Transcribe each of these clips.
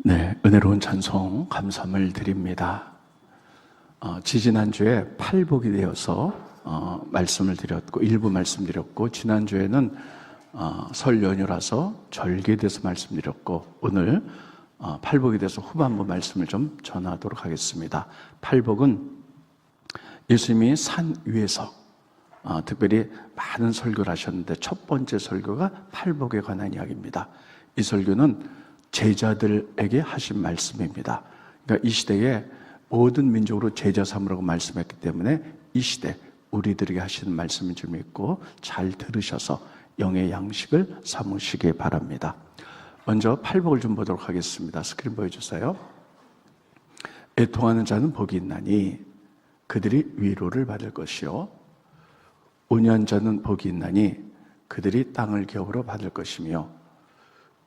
네, 은혜로운 찬송 감사함을 드립니다. 지지난주에 팔복이 되어서 말씀을 드렸고 일부 말씀드렸고 지난주에는 설 연휴라서 절기에 대해서 말씀드렸고 오늘 팔복에 대해서 후반부 말씀을 좀 전하도록 하겠습니다. 팔복은 예수님이 산 위에서 특별히 많은 설교를 하셨는데 첫 번째 설교가 팔복에 관한 이야기입니다. 이 설교는 제자들에게 하신 말씀입니다. 그러니까 이 시대에 모든 민족으로 제자 삼으라고 말씀했기 때문에 이 시대 우리들에게 하시는 말씀인 줄 믿고 잘 들으셔서 영의 양식을 삼으시기 바랍니다. 먼저 팔복을 좀 보도록 하겠습니다. 스크린 보여주세요. 애통하는 자는 복이 있나니 그들이 위로를 받을 것이요 온유한 자는 복이 있나니 그들이 땅을 기업으로 받을 것이며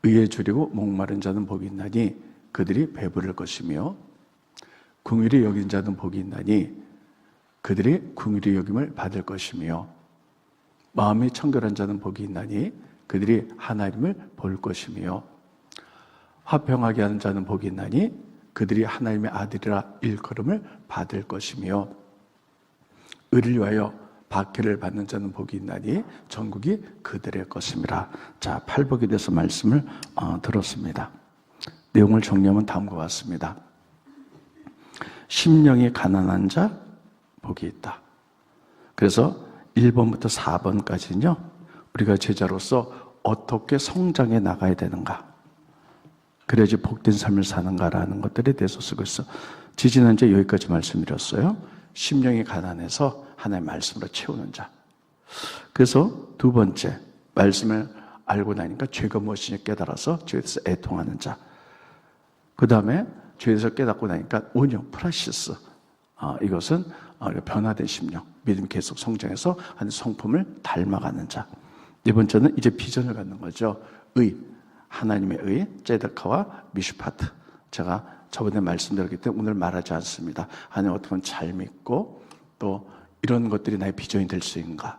의에 줄이고 목마른 자는 복이 있나니 그들이 배부를 것이며 긍휼히 여긴 자는 복이 있나니 그들이 긍휼히 여김을 받을 것이며 마음이 청결한 자는 복이 있나니 그들이 하나님을 볼 것이며 화평하게 하는 자는 복이 있나니 그들이 하나님의 아들이라 일컬음을 받을 것이며 의를 위하여 박해를 받는 자는 복이 있나니 전국이 그들의 것임이라. 자, 팔복에 대해서 말씀을 들었습니다. 내용을 정리하면 다음과 같습니다. 심령이 가난한 자 복이 있다. 그래서 1번부터 4번까지는요 우리가 제자로서 어떻게 성장해 나가야 되는가, 그래야지 복된 삶을 사는가라는 것들에 대해서 쓰고 있어. 지지난주에 여기까지 말씀드렸어요. 심령이 가난해서 하나님의 말씀으로 채우는 자. 그래서 두 번째, 말씀을 알고 나니까 죄가 무엇인지 깨달아서 죄에 대해서 애통하는 자. 그 다음에 죄에 대해서 깨닫고 나니까 온유, 프라시스. 이것은 변화된 심령, 믿음이 계속 성장해서 하나님의 성품을 닮아가는 자. 네 번째는 이제 비전을 갖는 거죠. 의, 하나님의 의, 제데카와 미슈파트. 제가 저번에 말씀드렸기 때문에 오늘 말하지 않습니다. 하나님 어떻게 하면 잘 믿고 또 이런 것들이 나의 비전이 될 수 있는가.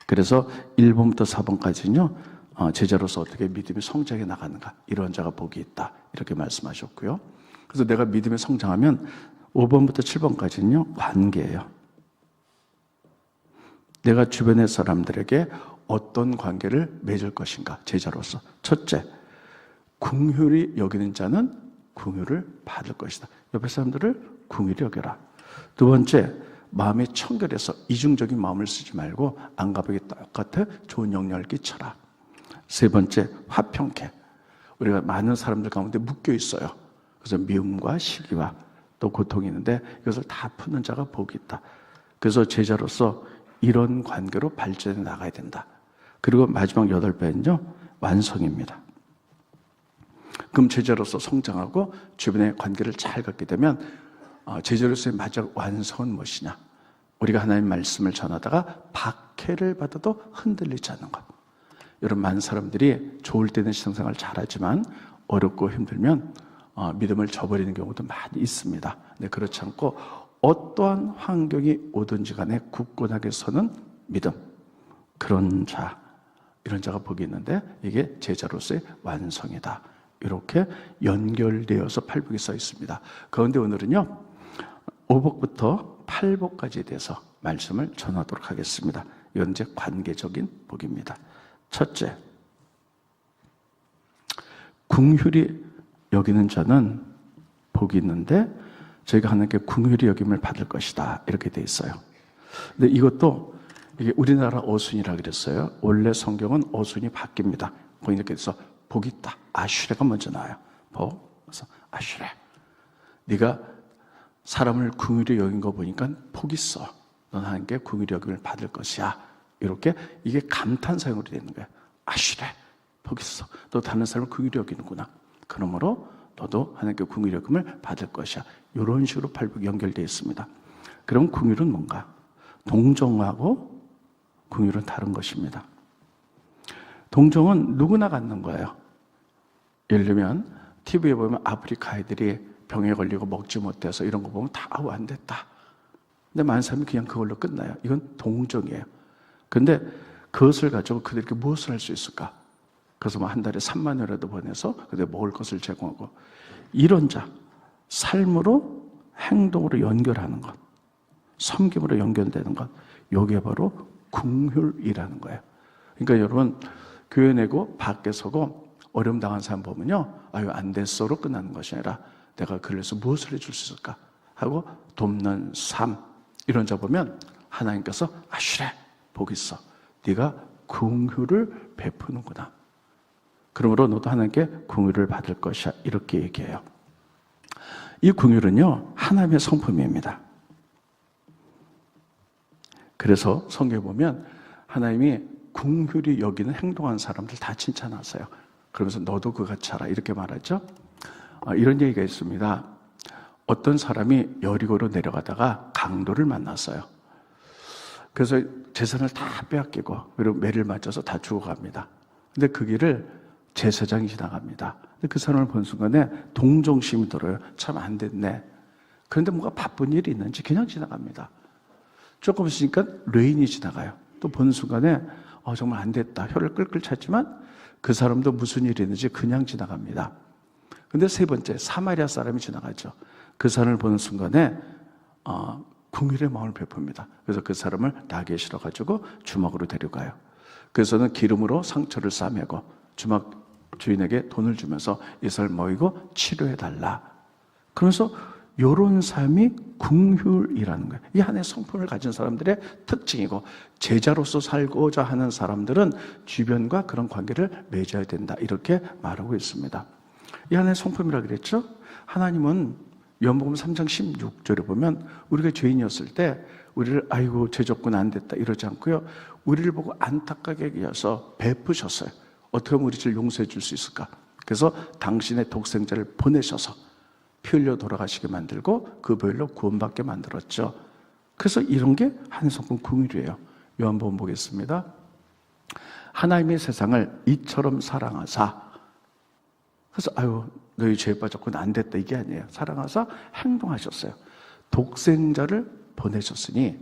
그래서 1번부터 4번까지는요 제자로서 어떻게 믿음이 성장해 나가는가, 이런 자가 복이 있다, 이렇게 말씀하셨고요. 그래서 내가 믿음이 성장하면 5번부터 7번까지는요 관계예요. 내가 주변의 사람들에게 어떤 관계를 맺을 것인가. 제자로서 첫째, 긍휼히 여기는 자는 긍휼을 받을 것이다. 옆에 사람들을 긍휼히 여겨라. 두 번째, 마음이 청결해서 이중적인 마음을 쓰지 말고 안가벽이 똑같아 좋은 영향을 끼쳐라. 세 번째, 화평케. 우리가 많은 사람들 가운데 묶여 있어요. 그래서 미움과 시기와 또 고통이 있는데 이것을 다 푸는 자가 복이 있다. 그래서 제자로서 이런 관계로 발전해 나가야 된다. 그리고 마지막 8배는요 완성입니다. 그럼 제자로서 성장하고 주변의 관계를 잘 갖게 되면 제자로서의 마지막 완성은 무엇이냐? 우리가 하나님의 말씀을 전하다가 박해를 받아도 흔들리지 않는 것. 여러분, 많은 사람들이 좋을 때는 신앙생활 잘하지만 어렵고 힘들면 믿음을 저버리는 경우도 많이 있습니다. 근데 그렇지 않고 어떠한 환경이 오든지 간에 굳건하게 서는 믿음, 그런 자, 이런 자가 복이 있는데 이게 제자로서의 완성이다. 이렇게 연결되어서 팔복이 써 있습니다. 그런데 오늘은요 5복부터 8복까지에 대해서 말씀을 전하도록 하겠습니다. 이건 이제 관계적인 복입니다. 첫째, 긍휼히 여기는 자는 복이 있는데 저희가 하나님께 긍휼히 여김을 받을 것이다, 이렇게 돼 있어요. 근데 이것도 이게 우리나라 어순이라 그랬어요. 원래 성경은 어순이 바뀝니다. 거기 이렇게 돼서 복이 있다, 아슈레가 먼저 나와요. 복, 그래서 아슈레, 네가 사람을 긍휼히 여긴 거 보니까 복 있어. 넌 하나님께 긍휼히 여김을 받을 것이야. 이렇게 이게 감탄사용으로 되는 거예요. 아슈레, 복 있어. 너 다른 사람을 긍휼히 여기는구나. 그러므로 너도 하나님께 긍휼히 여김을 받을 것이야. 이런 식으로 팔복이 연결되어 있습니다. 그럼 긍휼은 뭔가? 동정하고 긍휼은 다른 것입니다. 동정은 누구나 갖는 거예요. 예를 들면 TV에 보면 아프리카 아이들이 병에 걸리고 먹지 못해서 이런 거 보면 다 아우 안 됐다. 근데 많은 사람이 그냥 그걸로 끝나요. 이건 동정이에요. 그런데 그것을 가지고 그들에게 무엇을 할 수 있을까? 그래서 뭐 한 달에 3만 원이라도 보내서 그때 먹을 것을 제공하고, 이런 자, 삶으로 행동으로 연결하는 것, 섬김으로 연결되는 것, 이게 바로 긍휼이라는 거예요. 그러니까 여러분, 교회 내고 밖에 서고 어려움 당한 사람 보면요, 아유 안 됐어로 끝나는 것이 아니라 내가 그래서 무엇을 해줄 수 있을까 하고 돕는 삶, 이런 자 보면 하나님께서 아시래, 복 있어, 네가 긍휼을 베푸는구나, 그러므로 너도 하나님께 긍휼을 받을 것이야, 이렇게 얘기해요. 이 긍휼은요, 하나님의 성품입니다. 그래서 성경에 보면 하나님이 긍휼히 여기는 행동하는 사람들 다 칭찬하세요. 그러면서 너도 그같이 하라, 이렇게 말하죠. 이런 얘기가 있습니다. 어떤 사람이 여리고로 내려가다가 강도를 만났어요. 그래서 재산을 다 빼앗기고 그리고 매를 맞아서 다 죽어갑니다. 근데 그 길을 제사장이 지나갑니다. 근데 그 사람을 본 순간에 동정심이 들어요. 참 안 됐네. 그런데 뭔가 바쁜 일이 있는지 그냥 지나갑니다. 조금 있으니까 레인이 지나가요. 또 본 순간에 정말 안 됐다, 혀를 끌끌 찼지만 그 사람도 무슨 일이 있는지 그냥 지나갑니다. 근데 세 번째, 사마리아 사람이 지나가죠. 그 사람을 보는 순간에 긍휼의 마음을 베풉니다. 그래서 그 사람을 낙에 실어가지고 주막으로 데려가요. 그래서는 기름으로 상처를 싸매고 주막 주인에게 돈을 주면서 이 사람을 모이고 치료해달라. 그러면서 이런 삶이 긍휼이라는 거예요. 이 하나의 성품을 가진 사람들의 특징이고, 제자로서 살고자 하는 사람들은 주변과 그런 관계를 맺어야 된다, 이렇게 말하고 있습니다. 이 하나의 성품이라고 그랬죠. 하나님은 요한복음 3장 16절에 보면 우리가 죄인이었을 때 우리를 아이고 죄 졌구나, 안 됐다, 이러지 않고요, 우리를 보고 안타깝게 여겨서 베푸셨어요. 어떻게 하면 우리 죄를 용서해 줄 수 있을까? 그래서 당신의 독생자를 보내셔서 피 흘려 돌아가시게 만들고 그 보혈로 구원받게 만들었죠. 그래서 이런 게 하나님의 성품 긍휼이에요. 요한복음 보겠습니다. 하나님의 세상을 이처럼 사랑하사, 그래서 아유 너희 죄에 빠졌구나, 안 됐다, 이게 아니에요. 사랑하사 행동하셨어요. 독생자를 보내셨으니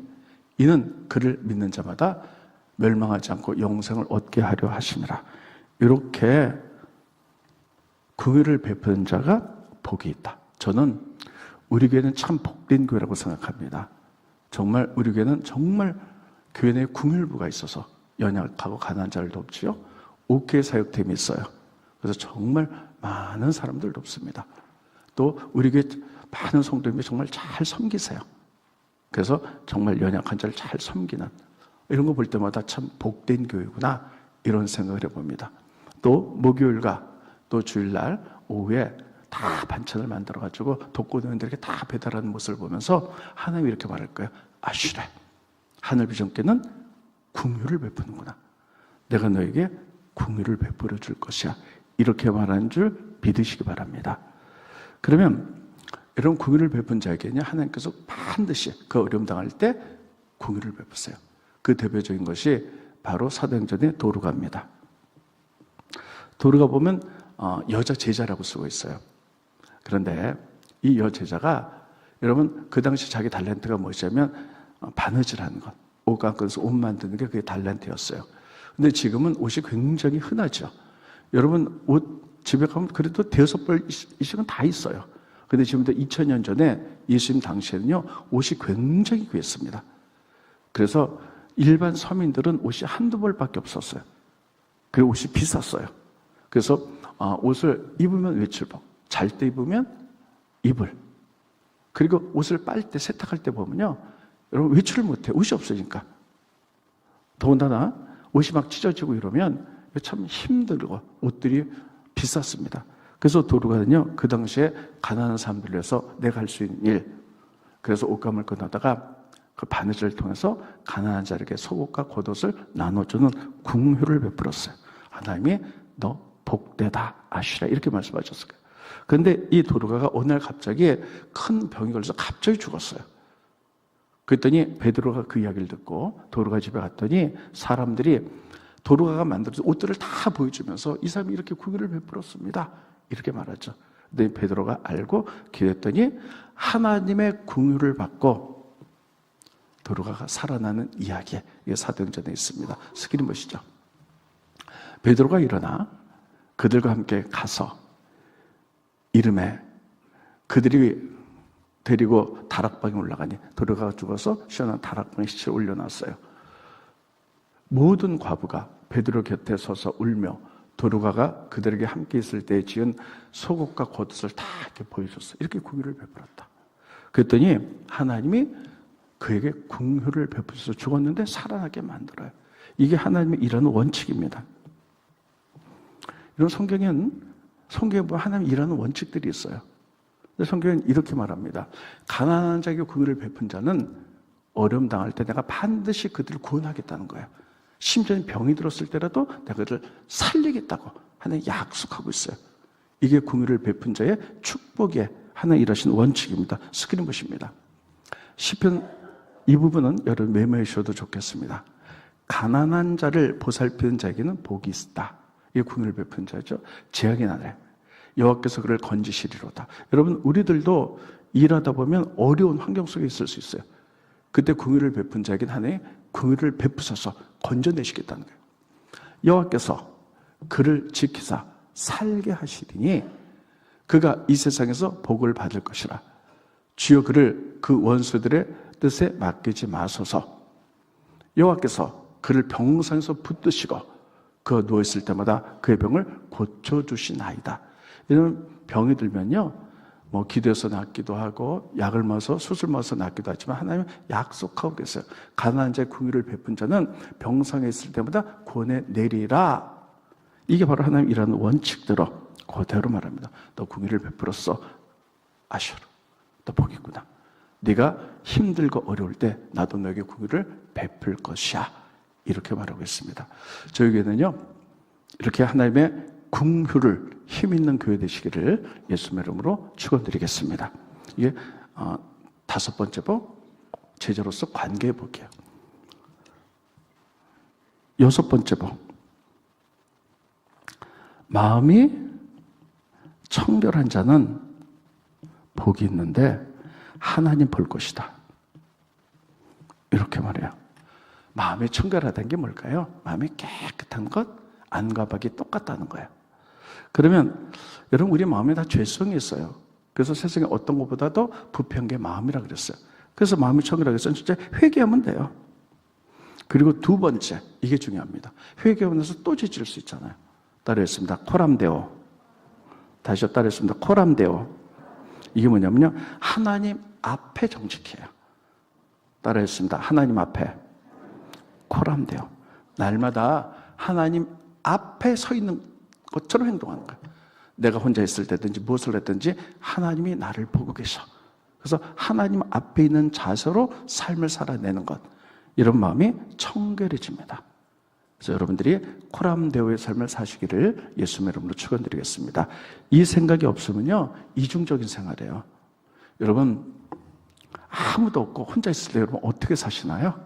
이는 그를 믿는 자마다 멸망하지 않고 영생을 얻게 하려 하심이라. 이렇게 긍휼을 베푸는 자가 복이 있다. 저는 우리 교회는 참 복된 교회라고 생각합니다. 정말 우리 교회는 정말 교회 내에 긍휼부가 있어서 연약하고 가난한 자를 돕지요. 옥회 사역팀이 있어요. 그래서 정말 많은 사람들 돕습니다. 또 우리 교회 많은 성도님이 정말 잘 섬기세요. 그래서 정말 연약한 자를 잘 섬기는, 이런 거 볼 때마다 참 복된 교회구나, 이런 생각을 해봅니다. 또 목요일과 또 주일날 오후에 다 반찬을 만들어가지고 독거노인들에게 다 배달하는 모습을 보면서 하나님이 이렇게 말할 거예요. 아시래, 하늘 비전께는 긍휼을 베푸는구나. 내가 너에게 긍휼을 베풀어 줄 것이야. 이렇게 말하는 줄 믿으시기 바랍니다. 그러면 이런 긍휼을 베푼 자에게는 하나님께서 반드시 그 어려움 당할 때 긍휼을 베푸세요. 그 대표적인 것이 바로 사도행전의 도르가입니다. 도르가 보면 여자 제자라고 쓰고 있어요. 그런데 이 여제자가, 여러분 그 당시 자기 달란트가 무엇이냐면 바느질하는 것, 옷 깎아서 옷 만드는 게 그게 달란트였어요. 근데 지금은 옷이 굉장히 흔하죠. 여러분 옷 집에 가면 그래도 5벌 다 있어요. 근데 지금부터 2000년 전에 예수님 당시에는요, 옷이 굉장히 귀했습니다. 그래서 일반 서민들은 옷이 한두 벌밖에 없었어요. 그리고 옷이 비쌌어요. 그래서 옷을 입으면 외출복, 잘 때 입으면 이불, 그리고 옷을 빨 때, 세탁할 때 보면요, 여러분 외출을 못해. 옷이 없으니까. 더군다나 옷이 막 찢어지고 이러면 참 힘들고 옷들이 비쌌습니다. 그래서 도르가는요, 그 당시에 가난한 사람들을 위해서 내가 할 수 있는 일, 그래서 옷감을 꺼내다가 그 바느질을 통해서 가난한 자에게 속옷과 겉옷을 나눠주는 긍휼을 베풀었어요. 하나님이 너 복되다 아시라, 이렇게 말씀하셨을 거예요. 그런데 이 도르가가 어느 날 갑자기 큰 병이 걸려서 갑자기 죽었어요. 그랬더니 베드로가 그 이야기를 듣고 도르가 집에 갔더니 사람들이 도르가가 만들어서 옷들을 다 보여주면서 이 사람이 이렇게 긍휼을 베풀었습니다, 이렇게 말하죠. 근데 베드로가 알고 기도했더니 하나님의 긍휼을 받고 도르가가 살아나는 이야기, 이게 사도행전에 있습니다. 스크린 보시죠. 베드로가 일어나 그들과 함께 가서 이름에 그들이 데리고 다락방에 올라가니 도르가가 죽어서 시원한 다락방에 시체를 올려놨어요. 모든 과부가 베드로 곁에 서서 울며 도르가가 그들에게 함께 있을 때 지은 속옷과 겉옷을 다 이렇게 보여줬어요. 이렇게 궁유를 베풀었다. 그랬더니 하나님이 그에게 궁유를 베풀어서 죽었는데 살아나게 만들어요. 이게 하나님의 일하는 원칙입니다. 이런 성경에 보면 하나님이 일하는 원칙들이 있어요. 근데 성경은 이렇게 말합니다. 가난한 자에게 궁유를 베푼 자는 어려움 당할 때 내가 반드시 그들을 구원하겠다는 거예요. 심지어 병이 들었을 때라도 내가 그들을 살리겠다고 하나님 약속하고 있어요. 이게 궁유를 베푼 자의 축복에 하나님 일하신 원칙입니다. 스크린 보십니다. 시편 이 부분은 여러분 메모해 주셔도 좋겠습니다. 가난한 자를 보살피는 자에게는 복이 있다. 이게 궁유를 베푼 자죠. 재앙이 나네. 여호와께서 그를 건지시리로다. 여러분 우리들도 일하다 보면 어려운 환경 속에 있을 수 있어요. 그때 궁유를 베푼 자에게는 하나님 궁유를 베푸셔서 건져내시겠다는 거예요. 여호와께서 그를 지키사 살게 하시리니 그가 이 세상에서 복을 받을 것이라. 주여 그를 그 원수들의 뜻에 맡기지 마소서. 여호와께서 그를 병상에서 붙드시고 그가 누워있을 때마다 그의 병을 고쳐주시나이다. 이런 병이 들면요, 뭐 기도해서 낫기도 하고 약을 먹어서 수술 먹어서 낫기도 하지만 하나님은 약속하고 계세요. 가난한 자의 궁유를 베푼 자는 병상에 있을 때마다 구원해 내리라. 이게 바로 하나님 일하는 원칙대로 그대로 말합니다. 너 궁유를 베풀었어. 아셔라. 너 복 있구나. 네가 힘들고 어려울 때 나도 너에게 궁유를 베풀 것이야. 이렇게 말하고 있습니다. 저에게는요, 이렇게 하나님의 궁유를 힘있는 교회 되시기를 예수님의 이름으로 축원드리겠습니다. 이게 다섯 번째 복, 제자로서 관계 복이에요. 여섯 번째 복, 마음이 청결한 자는 복이 있는데 하나님 볼 것이다. 이렇게 말해요. 마음이 청결하다는 게 뭘까요? 마음이 깨끗한 것, 안과 밖이 똑같다는 거예요. 그러면 여러분 우리 마음에 다 죄성이 있어요. 그래서 세상에 어떤 것보다도 부패한 게 마음이라 그랬어요. 그래서 마음이 청결하게 해서 진짜 회개하면 돼요. 그리고 두 번째, 이게 중요합니다. 회개하고 나서 또 지질 수 있잖아요. 따라했습니다. 코람데오. 다시요. 따라했습니다. 코람데오. 이게 뭐냐면요, 하나님 앞에 정직해요. 따라했습니다. 하나님 앞에 코람데오. 날마다 하나님 앞에 서 있는 것처럼 행동하는 거예요. 내가 혼자 있을 때든지 무엇을 했든지 하나님이 나를 보고 계셔. 그래서 하나님 앞에 있는 자세로 삶을 살아내는 것, 이런 마음이 청결해집니다. 그래서 여러분들이 코람데오의 삶을 사시기를 예수님의 이름으로 축원드리겠습니다. 이 생각이 없으면요, 이중적인 생활이에요. 여러분 아무도 없고 혼자 있을 때 여러분 어떻게 사시나요?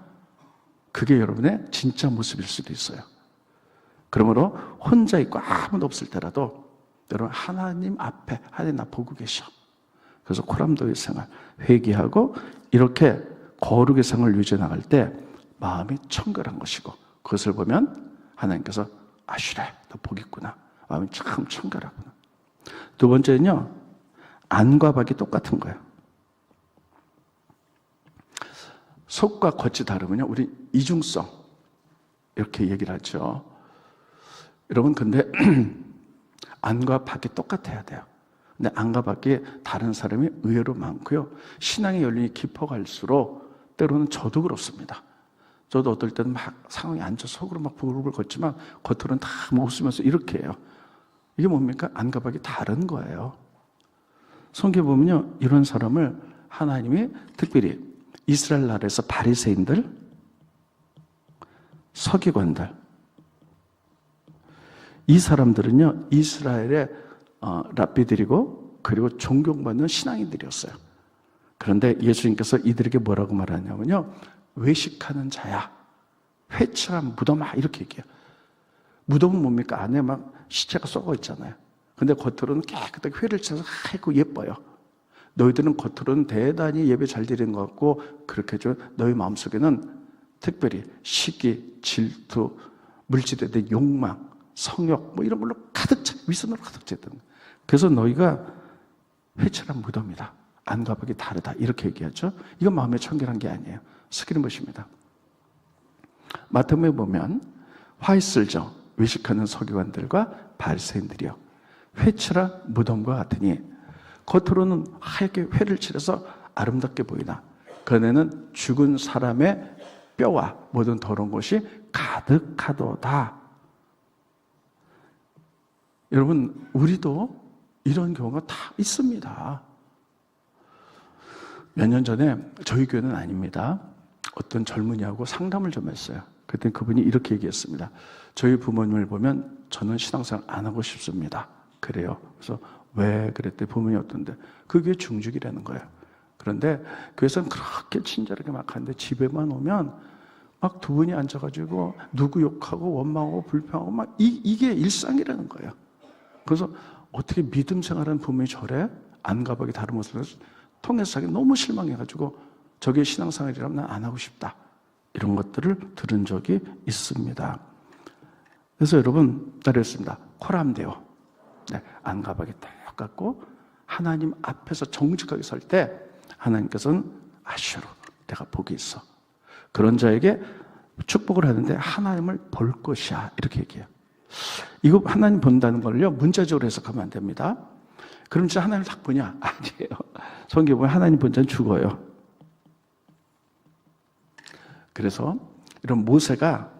그게 여러분의 진짜 모습일 수도 있어요. 그러므로 혼자 있고 아무도 없을 때라도 여러분 하나님 앞에 하나님 나 보고 계셔. 그래서 코람데오의 생활, 회개하고 이렇게 거룩의 생활을 유지해 나갈 때 마음이 청결한 것이고, 그것을 보면 하나님께서 아시래, 너 복 있구나. 마음이 참 청결하구나. 두 번째는요, 안과 밖이 똑같은 거예요. 속과 겉이 다르면요, 우리 이중성 이렇게 얘기를 하죠. 여러분 근데 안과 밖이 똑같아야 돼요. 근데 안과 밖에 다른 사람이 의외로 많고요. 신앙의 연륜이 깊어갈수록 때로는 저도 그렇습니다. 저도 어떨 때는 막 상황이 안 좋아서 속으로 막 부글부글 걷지만 겉으로는 다 웃으면서 이렇게 해요. 이게 뭡니까? 안과 밖이 다른 거예요. 성경에 보면요, 이런 사람을 하나님이 특별히 이스라엘 나라에서 바리새인들, 서기관들, 이 사람들은요, 이스라엘의 랍비들이고 그리고 존경받는 신앙인들이었어요. 그런데 예수님께서 이들에게 뭐라고 말하냐면요, 외식하는 자야, 회칠한 무덤아, 이렇게 얘기해요. 무덤은 뭡니까? 안에 막 시체가 썩어 있잖아요. 근데 겉으로는 깨끗하게 회를 쳐서 하얗고 예뻐요. 너희들은 겉으로는 대단히 예배 잘 드리는 것 같고 그렇게 해줘. 너희 마음속에는 특별히 시기, 질투, 물질에 대한 욕망, 성욕 뭐 이런 걸로 가득 차. 위선으로 가득 찼던 거예요. 그래서 너희가 회칠한 무덤이다. 안가박이 다르다. 이렇게 얘기하죠. 이건 마음에 청결한 게 아니에요. 스크린 보십니다. 마태복음에 보면 화 있을저 외식하는 서기관들과 바리새인들이요 회칠한 무덤과 같으니 겉으로는 하얗게 회를 칠해서 아름답게 보이나 그 안에는 죽은 사람의 뼈와 모든 더러운 것이 가득하도다. 여러분, 우리도 이런 경우가 다 있습니다. 몇 년 전에 저희 교회는 아닙니다. 어떤 젊은이하고 상담을 좀 했어요. 그때 그분이 이렇게 얘기했습니다. 저희 부모님을 보면 저는 신앙생활 안 하고 싶습니다. 그래요. 그래서 왜 그랬더니 부모님이 어떤데 그게 중직이라는 거예요. 그런데 교회에서는 그렇게 친절하게 막 하는데 집에만 오면 막 두 분이 앉아가지고 누구 욕하고 원망하고 불평하고 막 이게 일상이라는 거예요. 그래서 어떻게 믿음 생활하는 부모님이 저래? 안가박이 다른 모습을 통해서 하기 너무 실망해가지고 저게 신앙생활이라면 난 안 하고 싶다. 이런 것들을 들은 적이 있습니다. 그래서 여러분 따르겠습니다. 코람데오. 네, 안가박이 똑같고 하나님 앞에서 정직하게 설 때 하나님께서는 아슈로 내가 복이 있어. 그런 자에게 축복을 하는데 하나님을 볼 것이야. 이렇게 얘기해요. 이거 하나님 본다는 걸요 문자적으로 해석하면 안 됩니다. 그럼 진짜 하나님을 딱 보냐? 아니에요. 성경에 보면 하나님 본 자는 죽어요. 그래서 이런 모세가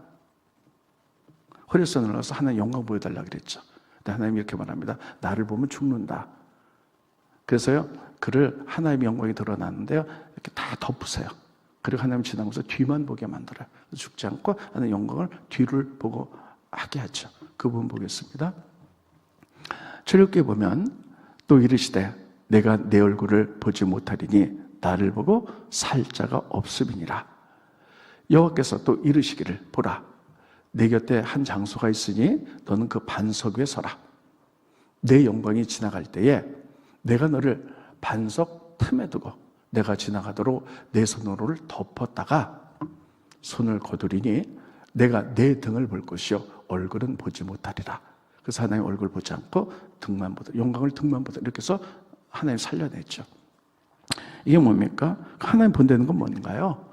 호레스에 올라가서 하나님 영광 보여달라고 그랬죠. 근데 하나님이 이렇게 말합니다. 나를 보면 죽는다. 그래서요 그를 하나님의 영광이 드러나는데요 이렇게 다 덮으세요. 그리고 하나님 지나면서 뒤만 보게 만들어요. 죽지 않고 하나님의 영광을 뒤를 보고 하게 하죠. 그 부분 보겠습니다. 출애굽기에 보면 또 이르시되 내가 내 얼굴을 보지 못하리니 나를 보고 살 자가 없음이니라. 여호와께서 또 이르시기를 보라 내 곁에 한 장소가 있으니 너는 그 반석 위에 서라. 내 영광이 지나갈 때에 내가 너를 반석 틈에 두고 내가 지나가도록 내 손으로를 덮었다가 손을 거두리니 내가 내 등을 볼 것이요 얼굴은 보지 못하리라. 그래서 하나님 얼굴 보지 않고 등만 보다 영광을 등만 보다 이렇게 해서 하나님 살려냈죠. 이게 뭡니까? 하나님 본다는 건 뭔가요?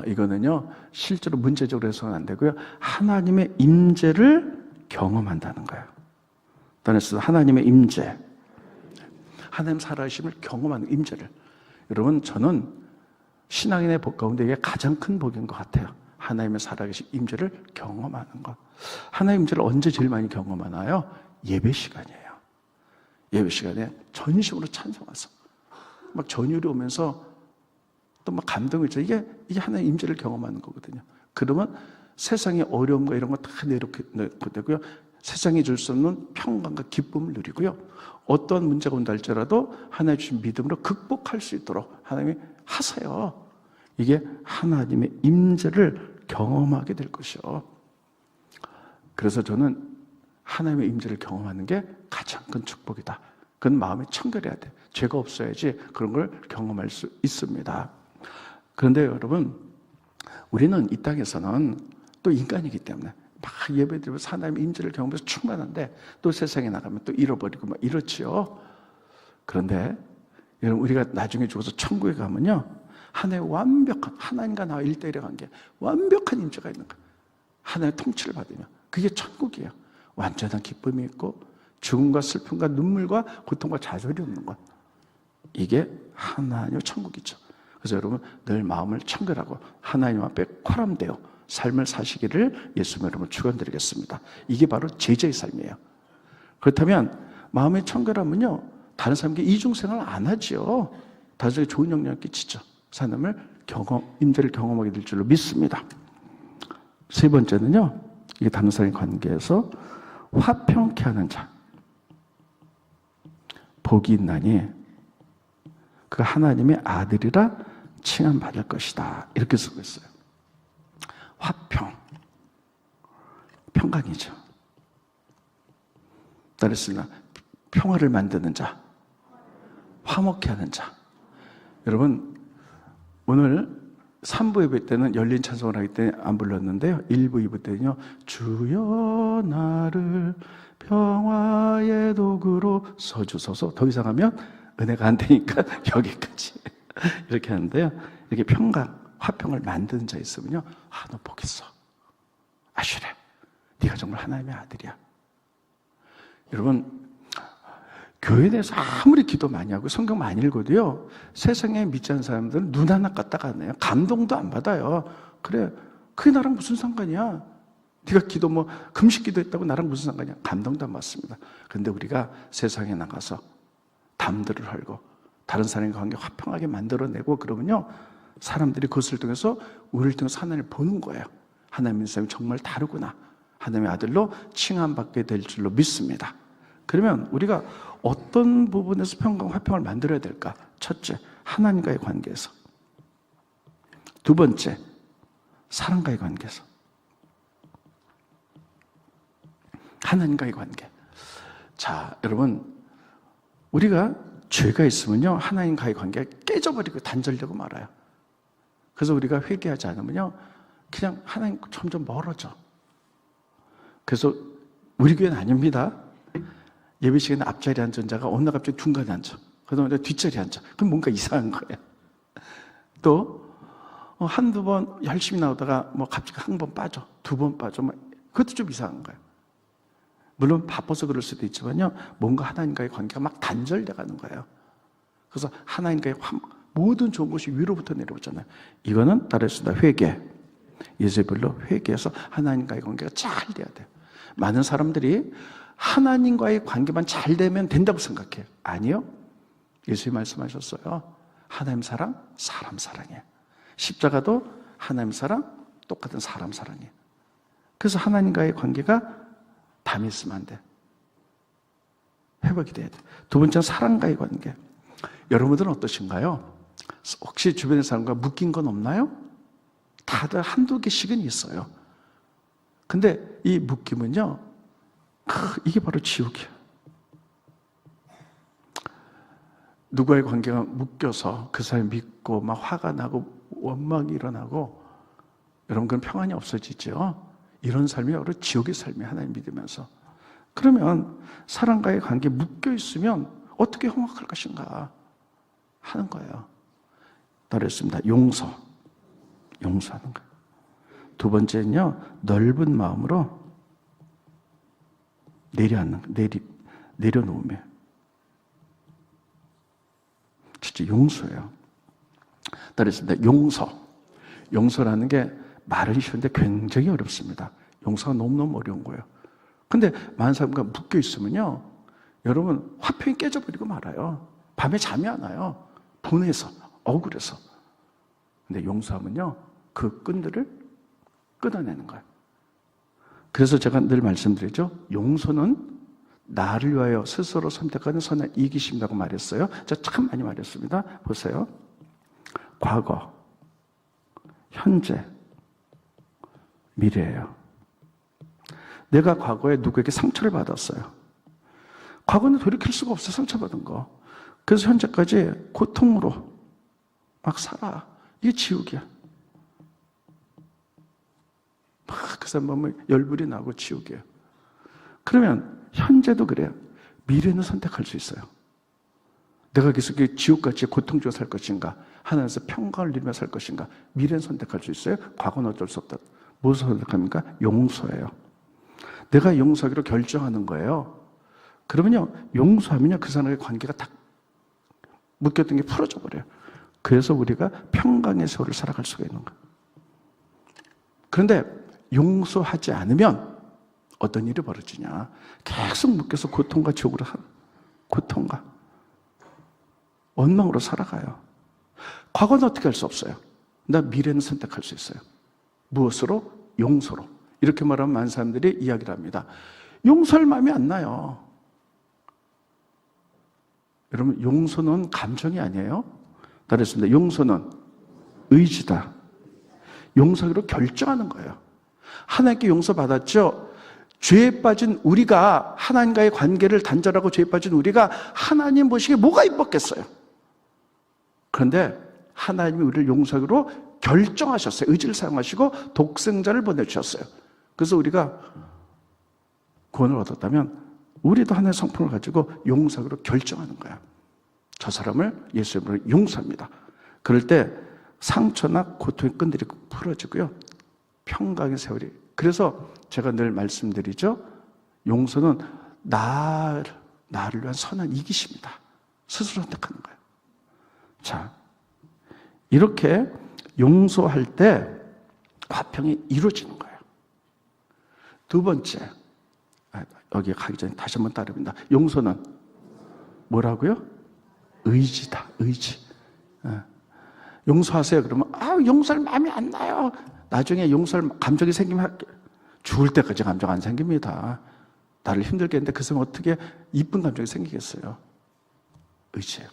이거는요 실제로 문제적으로 해서는 안 되고요 하나님의 임재를 경험한다는 거예요. 따라서 하나님의 임재, 하나님 살아계심을 경험하는 임재를. 여러분 저는 신앙인의 복 가운데 이게 가장 큰 복인 것 같아요. 하나님의 살아계신 임재를 경험하는 것. 하나님의 임재를 언제 제일 많이 경험하나요? 예배 시간이에요. 예배 시간에 전심으로 찬송하서 막 전율이 오면서 또 막 감동이 있죠. 이게 하나님의 임재를 경험하는 거거든요. 그러면 세상의 어려움과 이런 거 다 내려놓게 되고요. 세상이 줄 수 없는 평강과 기쁨을 누리고요. 어떤 문제가 온다 할지라도 하나님 주신 믿음으로 극복할 수 있도록 하나님이 하세요. 이게 하나님의 임재를 경험하게 될 것이요. 그래서 저는 하나님의 임재를 경험하는 게 가장 큰 축복이다. 그건 마음이 청결해야 돼. 죄가 없어야지 그런 걸 경험할 수 있습니다. 그런데 여러분, 우리는 이 땅에서는 또 인간이기 때문에 막 예배드리고 하나님의 임재를 경험해서 충만한데 또 세상에 나가면 또 잃어버리고 막 이렇지요. 그런데 여러분 우리가 나중에 죽어서 천국에 가면요 하나님의 완벽한 하나님과 나와 1대1의 관계 완벽한 임재가 있는 거예요. 하나님의 통치를 받으면 그게 천국이에요. 완전한 기쁨이 있고 죽음과 슬픔과 눈물과 고통과 좌절이 없는 것. 이게 하나님의 천국이죠. 그래서 여러분 늘 마음을 청결하고 하나님 앞에 코람되어 삶을 사시기를 예수님 여러분 축원드리겠습니다. 이게 바로 제자의 삶이에요. 그렇다면 마음의 청결함은요 다른 사람에게 이중생활 안 하죠. 다른 사람에게 좋은 영향을 끼치죠. 하나님을 임재를 경험하게 될 줄로 믿습니다. 세 번째는요 이게 다른 사람의 관계에서 화평케 하는 자. 복이 있나니 그 하나님의 아들이라 칭함받을 것이다. 이렇게 쓰고 있어요. 화평, 평강이죠. 따르시나 평화를 만드는 자, 화목케 하는 자. 여러분 오늘 3부 예배 때는 열린 찬송을 하기 때문에 안 불렀는데요 1부, 2부 때는요 주여 나를 평화의 도구로 서주소서. 더 이상 하면 은혜가 안 되니까 여기까지 이렇게 하는데요. 이렇게 평강, 화평을 만드는 자 있으면요, 너 복 있어. 아슈레, 네가 정말 하나님의 아들이야. 여러분, 교회에 대해서 아무리 기도 많이 하고 성경 많이 읽어도요, 세상에 믿지 않는 사람들은 눈 하나 깠다가 안 해요. 감동도 안 받아요. 그래, 그게 나랑 무슨 상관이야? 네가 기도 금식 기도했다고 나랑 무슨 상관이야? 감동도 안 받습니다. 그런데 우리가 세상에 나가서 담들을 헐고 다른 사람과 관계 화평하게 만들어내고 그러면요, 사람들이 그것을 통해서 우리를 통해서 하나님을 보는 거예요. 하나님의 사람이 정말 다르구나. 하나님의 아들로 칭함받게 될 줄로 믿습니다. 그러면 우리가 어떤 부분에서 평강, 화평을 만들어야 될까? 첫째, 하나님과의 관계에서. 두 번째, 사람과의 관계에서. 하나님과의 관계. 자, 여러분, 우리가 죄가 있으면요, 하나님과의 관계가 깨져버리고 단절되고 말아요. 그래서 우리가 회개하지 않으면요, 그냥 하나님 점점 멀어져. 그래서 우리 교회는 아닙니다. 예배 시간에 앞자리에 앉은 자가 어느 날 갑자기 중간에 앉아. 그러다 뒷자리에 앉아. 그럼 뭔가 이상한 거예요. 또 한두 번 열심히 나오다가 갑자기 한 번 빠져. 두 번 빠져. 그것도 좀 이상한 거예요. 물론 바빠서 그럴 수도 있지만요, 뭔가 하나님과의 관계가 막 단절돼 가는 거예요. 그래서 하나님과의 모든 좋은 것이 위로부터 내려오잖아요. 이거는 따르겠습니다. 회개. 예수별로 회개해서 하나님과의 관계가 잘 돼야 돼요. 많은 사람들이 하나님과의 관계만 잘 되면 된다고 생각해요. 아니요. 예수님이 말씀하셨어요. 하나님 사랑, 사람 사랑이에요. 십자가도 하나님 사랑, 똑같은 사람 사랑이에요. 그래서 하나님과의 관계가 담이 있으면 안 돼. 회복이 돼야 돼. 두 번째는 사랑과의 관계. 여러분들은 어떠신가요? 혹시 주변의 사람과 묶인 건 없나요? 다들 한두 개씩은 있어요. 근데 이 묶임은요, 이게 바로 지옥이에요. 누구와의 관계가 묶여서 그 사람이 믿고 막 화가 나고 원망이 일어나고, 여러분, 그런 평안이 없어지죠. 이런 삶이 바로 지옥의 삶이에요. 하나님 믿으면서. 그러면 사람과의 관계에 묶여 있으면 어떻게 형통할 것인가 하는 거예요. 따르겠습니다. 용서하는 거예요. 두 번째는요, 넓은 마음으로 내려놓으며. 진짜 용서예요. 따르겠습니다. 용서라는 게 말은 쉬운데 굉장히 어렵습니다. 용서가 너무너무 어려운 거예요. 근데 많은 사람과 묶여 있으면요, 여러분, 화평이 깨져버리고 말아요. 밤에 잠이 안 와요. 분해서, 억울해서. 근데 용서하면요, 그 끈들을 끊어내는 거예요. 그래서 제가 늘 말씀드리죠. 용서는 나를 위하여 스스로 선택하는 선한 이기심이라고 말했어요. 제가 참 많이 말했습니다. 보세요. 과거, 현재, 미래예요. 내가 과거에 누구에게 상처를 받았어요. 과거는 돌이킬 수가 없어요. 상처받은 거. 그래서 현재까지 고통으로 막 살아. 이게 지옥이야. 막 그 사람 보면 열불이 나고 지옥이에요. 그러면 현재도 그래요. 미래는 선택할 수 있어요. 내가 계속 지옥같이 고통 중에 살 것인가, 하나님께서 평강을 누리며 살 것인가. 미래는 선택할 수 있어요. 과거는 어쩔 수 없다. 무엇을 선택합니까? 용서예요. 내가 용서하기로 결정하는 거예요. 그러면요, 용서하면요, 그 사람의 관계가 딱 묶였던 게 풀어져 버려요. 그래서 우리가 평강의 세월을 살아갈 수가 있는 거예요. 그런데 용서하지 않으면 어떤 일이 벌어지냐? 계속 묶여서 고통과 지옥으로 고통과 원망으로 살아가요. 과거는 어떻게 할 수 없어요. 나 미래는 선택할 수 있어요. 무엇으로? 용서로. 이렇게 말하면 많은 사람들이 이야기를 합니다. 용서할 마음이 안 나요. 여러분, 용서는 감정이 아니에요. 따르겠습니다. 용서는 의지다. 용서하기로 결정하는 거예요. 하나님께 용서받았죠? 죄에 빠진 우리가, 하나님과의 관계를 단절하고 죄에 빠진 우리가 하나님 보시기에 뭐가 이뻤겠어요? 그런데 하나님이 우리를 용서하기로 결정하셨어요. 의지를 사용하시고 독생자를 보내주셨어요. 그래서 우리가 구원을 얻었다면 우리도 하나의 성품을 가지고 용서하기로 결정하는 거야. 저 사람을 예수 이름으로 용서합니다. 그럴 때 상처나 고통의 끈들이 풀어지고요. 평강의 세월이. 그래서 제가 늘 말씀드리죠. 용서는 나를 위한 선한 이기심이다. 스스로 선택하는 거예요. 자, 이렇게 용서할 때 화평이 이루어지는 거예요. 두 번째, 여기 가기 전에 다시 한번 따라합니다. 용서는 뭐라고요? 의지다, 의지. 용서하세요. 그러면, 용서할 마음이 안 나요. 나중에 용서할 감정이 생기면 죽을 때까지 감정 안 생깁니다. 나를 힘들게 했는데 그 사람 어떻게 이쁜 감정이 생기겠어요? 의지예요.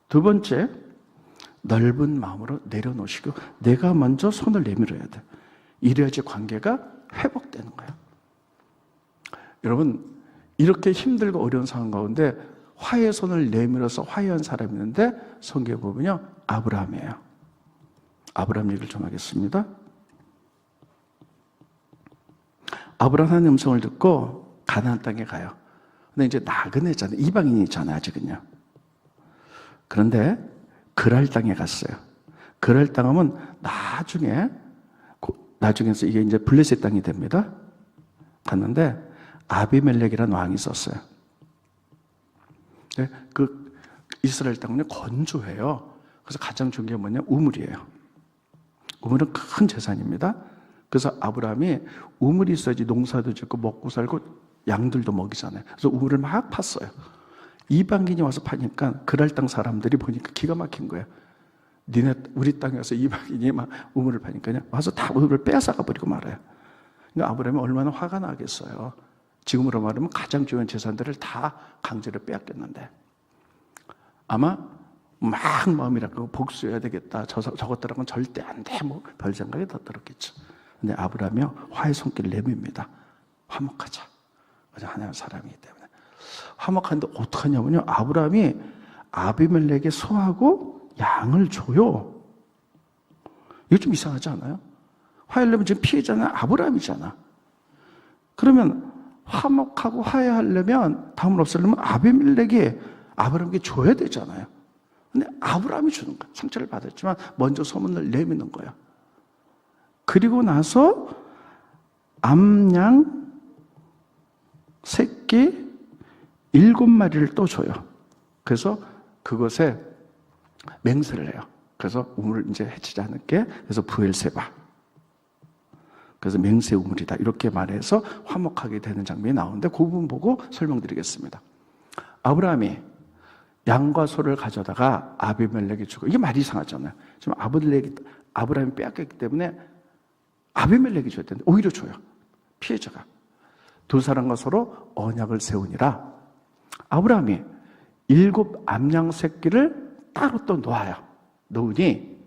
두 번째, 넓은 마음으로 내려놓으시고 내가 먼저 손을 내밀어야 돼. 이래야지 관계가 회복되는 거예요. 여러분, 이렇게 힘들고 어려운 상황 가운데 화해의 손을 내밀어서 화해한 사람이 있는데 성경에 보면요, 아브라함이에요. 아브라함 얘기를 좀 하겠습니다. 아브라함 하나님의 음성을 듣고 가나안 땅에 가요. 근데 이제 나그네잖아요. 이방인이잖아요, 아직은요. 그런데 그랄 땅에 갔어요. 그랄 땅은 나중에서 이게 이제 블레셋 땅이 됩니다. 갔는데 아비멜렉이라는 왕이 있었어요. 그 이스라엘 땅은 건조해요. 그래서 가장 중요한 게 뭐냐? 우물이에요. 우물은 큰 재산입니다. 그래서 아브라함이 우물이 있어야지 농사도 짓고 먹고 살고 양들도 먹이잖아요. 그래서 우물을 막 팠어요. 이방인이 와서 파니까 그랄 땅 사람들이 보니까 기가 막힌 거예요. 니네 우리 땅에 와서 이방인이 막 우물을 파니까 와서 다 우물을 빼앗아가 버리고 말아요. 그러니까 아브라함이 얼마나 화가 나겠어요. 지금으로 말하면 가장 중요한 재산들을 다 강제로 빼앗겼는데 아마 막 마음이라고 복수해야 되겠다. 저것들하고는 절대 안 돼. 뭐 별 생각이 더 들었겠죠. 근데 아브라함이 화의 손길을 내밉니다. 화목하자. 하나님의 사람이기 때문에. 화목한데 어떡하냐면요. 아브라함이 아비멜렉의 소하고 양을 줘요. 이거 좀 이상하지 않아요? 화해하려면 지금 피해자는 아브라함이잖아. 그러면 화목하고 화해하려면 다음을 없애려면 아비멜렉이 아브라함에게 줘야 되잖아요. 근데 아브라함이 주는 거야. 상처를 받았지만 먼저 소문을 내미는 거야. 그리고 나서 암양 새끼 7마리를 또 줘요. 그래서 그것에 맹세를 해요. 그래서 우물을 이제 해치지 않을게. 그래서 부엘세바. 그래서 맹세 우물이다. 이렇게 말해서 화목하게 되는 장면이 나오는데 그 부분 보고 설명드리겠습니다. 아브라함이 양과 소를 가져다가 아비멜렉이 주고, 이게 말이 이상하잖아요. 지금 아브라함이 빼앗겼기 때문에 아비멜렉이 줘야 되는데 오히려 줘요. 피해자가. 두 사람과 서로 언약을 세우니라. 아브라함이 7 암양 새끼를 따로 또 놓으니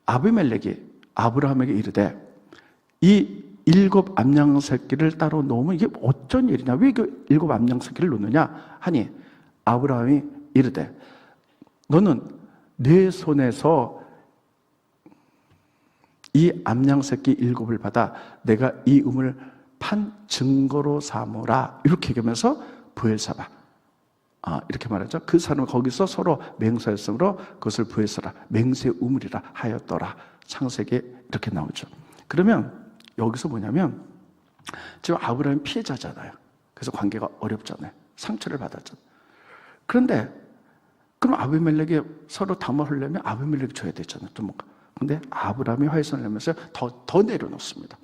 아비멜렉이 아브라함에게 이르되 이 7 암양 새끼를 따로 놓으면 이게 어쩐 일이냐? 왜 그 7 암양 새끼를 놓느냐? 하니 아브라함이 이르되 너는 내 손에서 이 암양 새끼 7을 받아 내가 이 우물을 판 증거로 삼으라. 이렇게 얘기하면서 부엘사바. 이렇게 말하죠. 그 사람은 거기서 서로 맹세했으므로 그것을 부엘사라. 맹세 우물이라 하였더라. 창세기에 이렇게 나오죠. 그러면 여기서 뭐냐면 지금 아브라함이 피해자잖아요. 그래서 관계가 어렵잖아요. 상처를 받았잖아요. 그런데 그럼 아비멜렉이 서로 담화하려면 아비멜렉이 줘야 되잖아요. 또 뭔가. 근데 아브라함이 화해선을 내면서 더 내려놓습니다.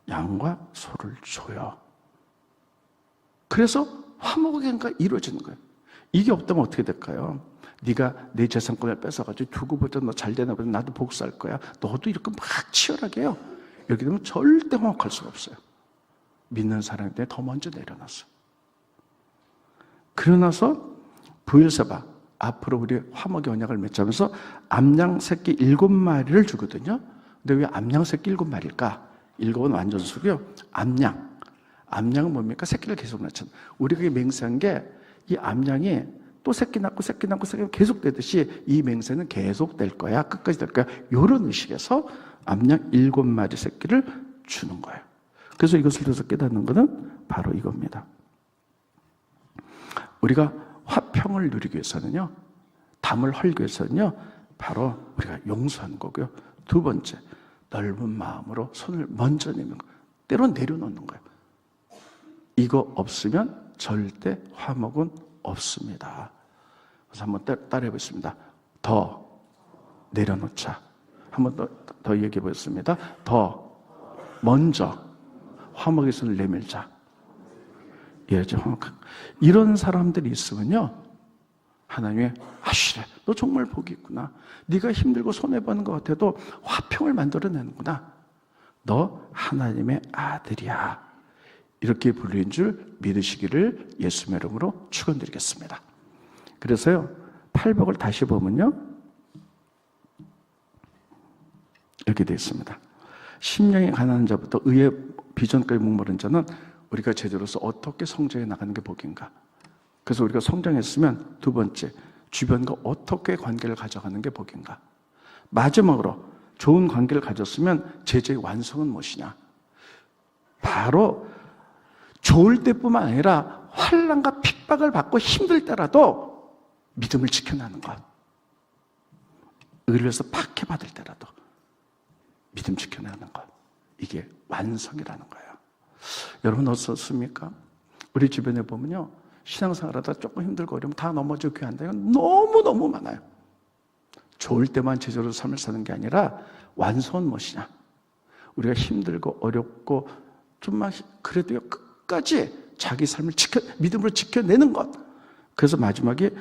양과 소를 줘요. 그래서 화목의가 이루어지는 거예요. 이게 없다면 어떻게 될까요? 네가 내 재산권을 뺏어가지고 두고보자 너 잘 되나 보다 나도 복수할 거야. 너도 이렇게 막 치열하게 해요. 이렇게 되면 절대 화목할 수가 없어요. 믿는 사람인데 더 먼저 내려놨어. 그러나서 부엘세바 앞으로 우리 화목의 언약을 맺자면서 암양 새끼 7마리를 주거든요. 근데 왜 암양 새끼 7마리일까? 7은 완전수고요. 암양은 뭡니까? 새끼를 계속 낳잖아요. 우리가 맹세한 게 이 암양이 또 새끼 낳고 계속 되듯이 이 맹세는 계속 될 거야. 끝까지 될 거야. 이런 의식에서 암양 7마리 새끼를 주는 거예요. 그래서 이것을 통해서 깨닫는 것은 바로 이겁니다. 우리가 화평을 누리기 위해서는요, 담을 헐기 위해서는요, 바로 우리가 용서하는 거고요. 두 번째, 넓은 마음으로 손을 먼저 내는 거, 때론 내려놓는 거예요. 이거 없으면 절대 화목은 없습니다. 그래서 한번 따라해 보겠습니다. 더 내려놓자. 한번 더 얘기해 보겠습니다. 더 먼저 화목의 손을 내밀자. 예, 이런 사람들이 있으면요, 하나님의 아시래, 너 정말 복이 있구나. 네가 힘들고 손해보는 것 같아도 화평을 만들어내는구나. 너 하나님의 아들이야. 이렇게 불린 줄 믿으시기를 예수님의 이름으로 축원드리겠습니다. 그래서요, 팔복을 다시 보면요, 이렇게 되어 있습니다. 심령이 가난한 자부터 의의 비전까지 목마른 자는 우리가 제대로서 어떻게 성장해 나가는 게 복인가? 그래서 우리가 성장했으면 두 번째, 주변과 어떻게 관계를 가져가는 게 복인가? 마지막으로 좋은 관계를 가졌으면 제자의 완성은 무엇이냐? 바로 좋을 때뿐만 아니라 환난과 핍박을 받고 힘들 때라도 믿음을 지켜나는 것. 의를 위해서 박해받을 때라도 믿음 지켜나는 것. 이게 완성이라는 거예요. 여러분 어떻습니까? 우리 주변에 보면요, 신앙생활하다 조금 힘들고 어려우면 다 넘어져 교회 한다. 이건 너무너무 많아요. 좋을 때만 제대로 삶을 사는 게 아니라 완성은 무엇이냐? 우리가 힘들고 어렵고 좀만 그래도요, 끝까지 자기 삶을 믿음으로 지켜내는 것. 그래서 마지막에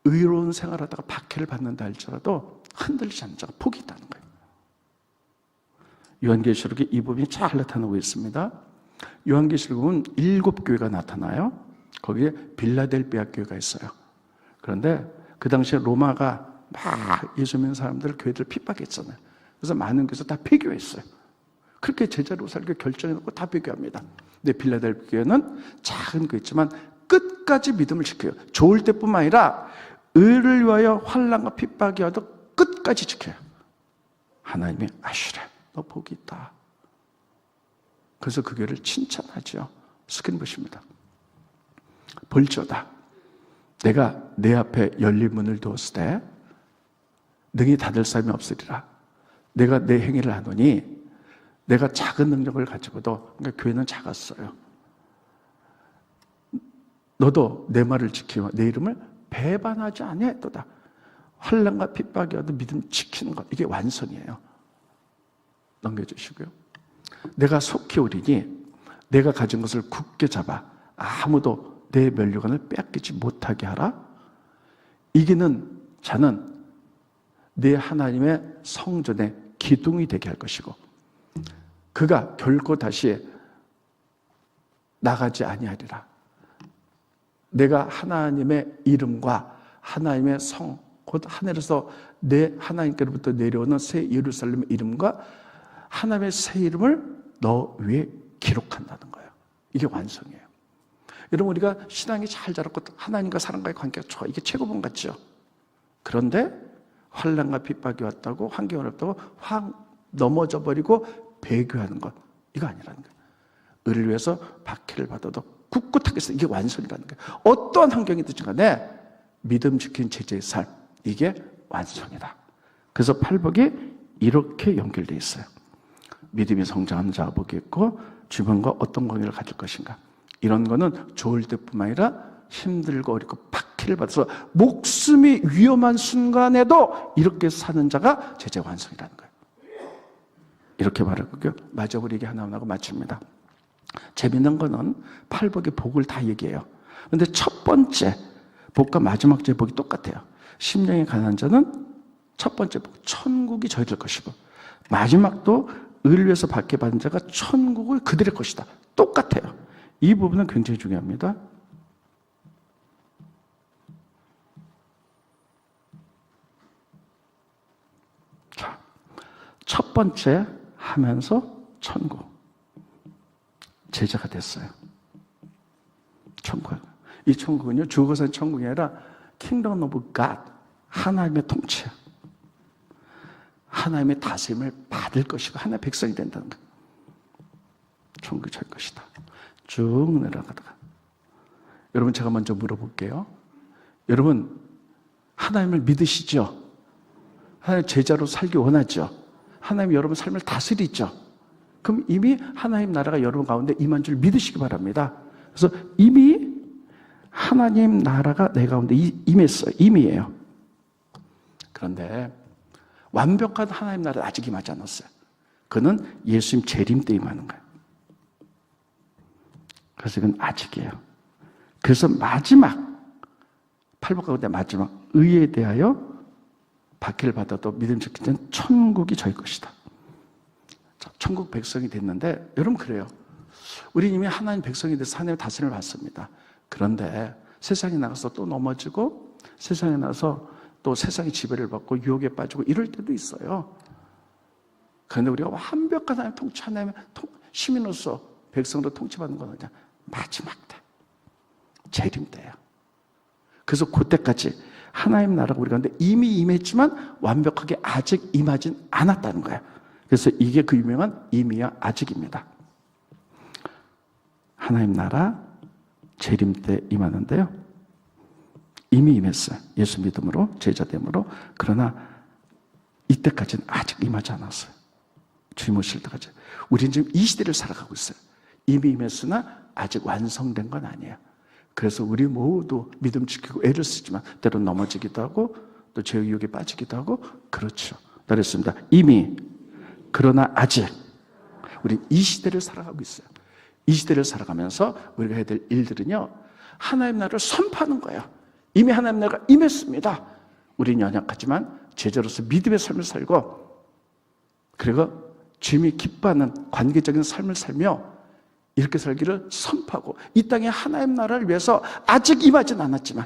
의로운 생활하다가 박해를 받는다 할지라도 흔들리지 않는 자가 복이 있다는 거예요. 요한계시록에 이 부분이 잘 나타나고 있습니다. 요한계시록은 7교회가 나타나요. 거기에 빌라델비아 교회가 있어요. 그런데 그 당시에 로마가 막 예수 믿는 사람들, 교회들 핍박했잖아요. 그래서 많은 교회에서 다 폐교했어요. 그렇게 제자로 살기 결정해놓고 다 폐교합니다. 근데 빌라델비아 교회는 작은 교회지만 끝까지 믿음을 지켜요. 좋을 때뿐만 아니라 의를 위하여 환난과 핍박이 와도 끝까지 지켜요. 하나님이 아시래, 너 복이 있다. 그래서 그 교회를 칭찬하죠. 스크린봇입니다. 볼지어다, 내가 내 앞에 열린 문을 두었을 때 능히 닫을 사람이 없으리라. 내가 내 행위를 하노니, 내가 작은 능력을 가지고도, 그러니까 교회는 작았어요. 너도 내 말을 지키며 내 이름을 배반하지 아니하였도다. 환난과 핍박이 와도 믿음 지키는 것, 이게 완성이에요. 넘겨주시고요. 내가 속히 오리니 내가 가진 것을 굳게 잡아 아무도 내 면류관을 빼앗기지 못하게 하라. 이기는 자는 내 하나님의 성전의 기둥이 되게 할 것이고, 그가 결코 다시 나가지 아니하리라. 내가 하나님의 이름과 하나님의 성, 곧 하늘에서 내 하나님께로부터 내려오는 새 예루살렘의 이름과 하나님의 새 이름을 너 위에 기록한다는 거예요. 이게 완성이에요. 여러분, 우리가 신앙이 잘 자랐고 하나님과 사람과의 관계가 좋아, 이게 최고봉 같죠? 그런데 환난과 핍박이 왔다고, 환경이 어렵다고 확 넘어져 버리고 배교하는 것, 이거 아니라는 거예요. 의를 위해서 박해를 받아도 꿋꿋하게 써. 이게 완성이라는 거예요. 어떠한 환경이 되든 간에 믿음 지킨 제자의 삶, 이게 완성이다. 그래서 팔복이 이렇게 연결되어 있어요. 믿음이 성장하는 자가 복이 있고, 주변과 어떤 관계를 가질 것인가. 이런 거는 좋을 때뿐만 아니라 힘들고 어렵고 박해를 받아서 목숨이 위험한 순간에도 이렇게 사는 자가 제자의 완성이라는 거예요. 이렇게 말하고요. 마저 우리 얘기 하나만 하고 마칩니다. 재밌는 거는 팔복의 복을 다 얘기해요. 그런데 첫 번째 복과 마지막 제 복이 똑같아요. 심령이 가난한 자는 첫 번째 복, 천국이 저희들 것이고, 마지막도 의를 위해서 박해받은 자가 천국을 그들의 것이다. 똑같아요. 이 부분은 굉장히 중요합니다. 자, 첫 번째 하면서 천국. 제자가 됐어요. 천국. 이 천국은요, 주어서 천국이 아니라 킹덤 오브 갓, 하나님의 통치야. 하나님의 다스림을 받을 것이고 하나님의 백성이 된다는 거예요. 천국이 저희 것이다. 쭉 내려가다가 여러분, 제가 먼저 물어볼게요. 여러분, 하나님을 믿으시죠? 하나님 제자로 살기 원하죠? 하나님 여러분 삶을 다스리죠? 그럼 이미 하나님 나라가 여러분 가운데 임한 줄 믿으시기 바랍니다. 그래서 이미 하나님 나라가 내 가운데 임했어요. 임이에요. 그런데 완벽한 하나님 나라는 아직 임하지 않았어요. 그는 예수님 재림 때 임하는 거예요. 그래서 이건 아직이에요. 그래서 마지막, 팔복 가운데 마지막, 의에 대하여 박해를 받아도 믿음 지킬 때는 천국이 저희 것이다. 자, 천국 백성이 됐는데, 여러분 그래요. 우리 이미 하나님 백성이 돼서 하나님의 다스림을 받습니다. 그런데 세상에 나가서 또 넘어지고, 세상에 나가서 또 세상의 지배를 받고 유혹에 빠지고 이럴 때도 있어요. 그런데 우리가 완벽한 하나님 통치, 하나님의 시민으로서 백성도 통치받는 건 그냥 마지막 때, 재림 때예요. 그래서 그때까지 하나님 나라가 우리 가운데 이미 임했지만 완벽하게 아직 임하진 않았다는 거예요. 그래서 이게 그 유명한 이미와 아직입니다. 하나님 나라 재림 때 임하는데요, 이미 임했어요. 예수 믿음으로, 제자됨으로. 그러나 이때까지는 아직 임하지 않았어요. 주님 오실 때까지. 우리는 지금 이 시대를 살아가고 있어요. 이미 임했으나 아직 완성된 건 아니에요. 그래서 우리 모두 믿음 지키고 애를 쓰지만 때로 넘어지기도 하고 또 죄의 유혹에 빠지기도 하고 그렇죠. 그랬습니다. 이미, 그러나 아직. 우리 이 시대를 살아가고 있어요. 이 시대를 살아가면서 우리가 해야 될 일들은요, 하나님 나라를 선포하는 거예요. 이미 하나님 나라가 임했습니다. 우리는 연약하지만 제자로서 믿음의 삶을 살고, 그리고 주님이 기뻐하는 관계적인 삶을 살며 이렇게 살기를 선포하고, 이 땅에 하나님 나라를 위해서 아직 임하진 않았지만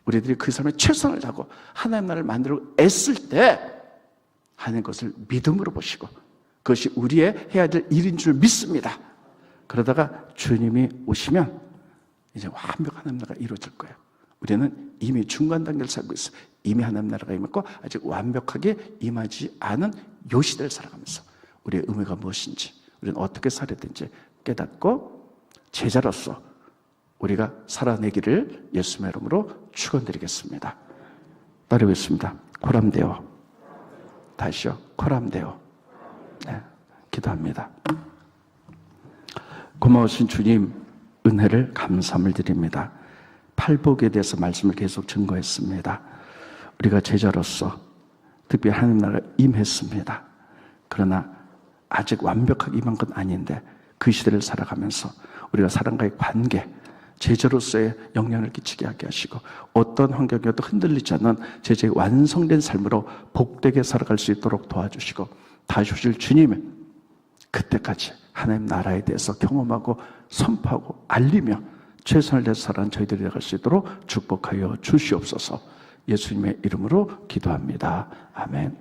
우리들이 그 삶에 최선을 다하고 하나님 나라를 만들고 애쓸 때 하나님 것을 믿음으로 보시고 그것이 우리의 해야 될 일인 줄 믿습니다. 그러다가 주님이 오시면 이제 완벽한 하나님 나라가 이루어질 거예요. 우리는 이미 중간 단계를 살고 있어요. 이미 하나님 나라가 임했고 아직 완벽하게 임하지 않은 요 시대를 살아가면서 우리의 의미가 무엇인지, 우리는 어떻게 살아야 되는지 깨닫고 제자로서 우리가 살아내기를 예수님의 이름으로 축원드리겠습니다. 따르겠습니다. 코람데오. 다시요. 코람데오. 네, 기도합니다. 고마우신 주님, 은혜를 감사함을 드립니다. 팔복에 대해서 말씀을 계속 증거했습니다. 우리가 제자로서 특별히 하나님 나라가 임했습니다. 그러나 아직 완벽하게 임한 건 아닌데 그 시대를 살아가면서 우리가 사람과의 관계, 제자로서의 영향을 끼치게 하게 하시고 어떤 환경에도 흔들리지 않는 제자의 완성된 삶으로 복되게 살아갈 수 있도록 도와주시고, 다시 오실 주님, 그때까지 하나님 나라에 대해서 경험하고 선포하고 알리며 최선을 다해서 살아가는 저희들이 되어갈 수 있도록 축복하여 주시옵소서. 예수님의 이름으로 기도합니다. 아멘.